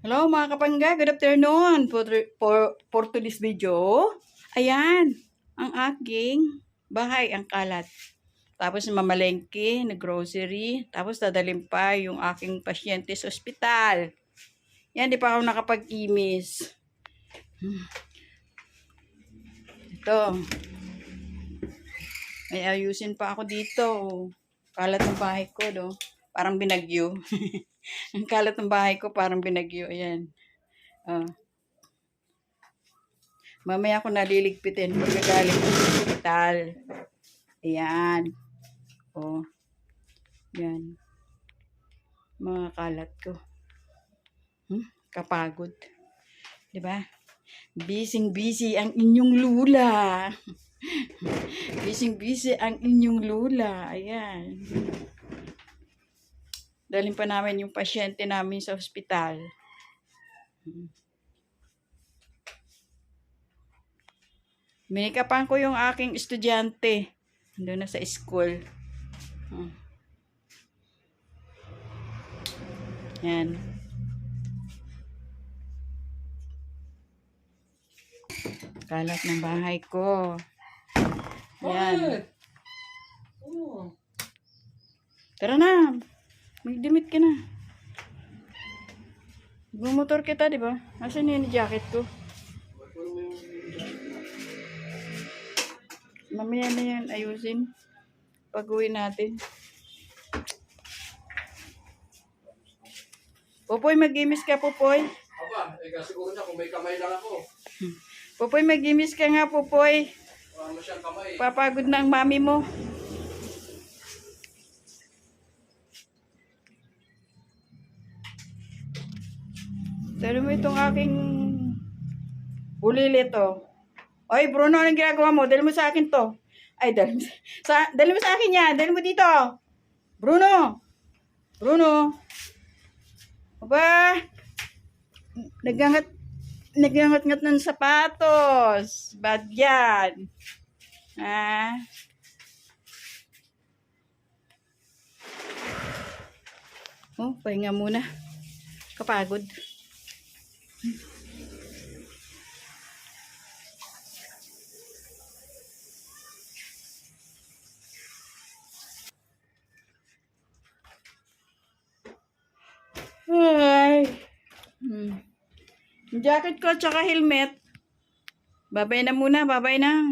Hello mga kapangga, good afternoon for today's video. Ayan, ang aking bahay ang kalat. Tapos mamalengke, nag-grocery, tapos dadalhin pa yung aking pasyente sa ospital. Yan, di pa ako nakapag-imis. Ito. May ayusin pa ako dito. Kalat ng bahay ko, do. Parang binagyo. Ang kalat ng bahay ko, parang binagyo. Ayan. Mamaya ako naliligpitin pagkagaling ko sa hospital. Ayan. Oh. Yan. Mga kalat ko. Kapagod. Diba? Busy ang inyong lula. Busy ang inyong lula. Ayan. Dalhin pa namin yung pasyente namin sa ospital. Minikapan ko yung aking estudyante. Doon na sa school. Yan. Kalat ng bahay ko. Yan. Tara na. Magdimit ka na. Bumotor kita, di ba? Asan yung jacket ko? Mamaya na yan, ayusin. Pag-uwi natin. Popoy, mag-imis ka, Popoy. Aba, kasi ko na kung may kamay lang ako. Popoy, mag-imis ka nga, Popoy. Wala mo siyang kamay. Papagod na ang mami mo. Dali mo itong aking bulilit, oh. Oy, Bruno, anong ginagawa mo? Dali mo sa akin to. Ay, dali mo sa akin yan. Dali mo dito. Bruno. Bruno. Aba. Nagangat-ngat ng sapatos. Bad yan. Ha? Oh, pahinga muna. Kapagod. Ay. Jacket ko tsaka helmet. Babay na muna, babay na.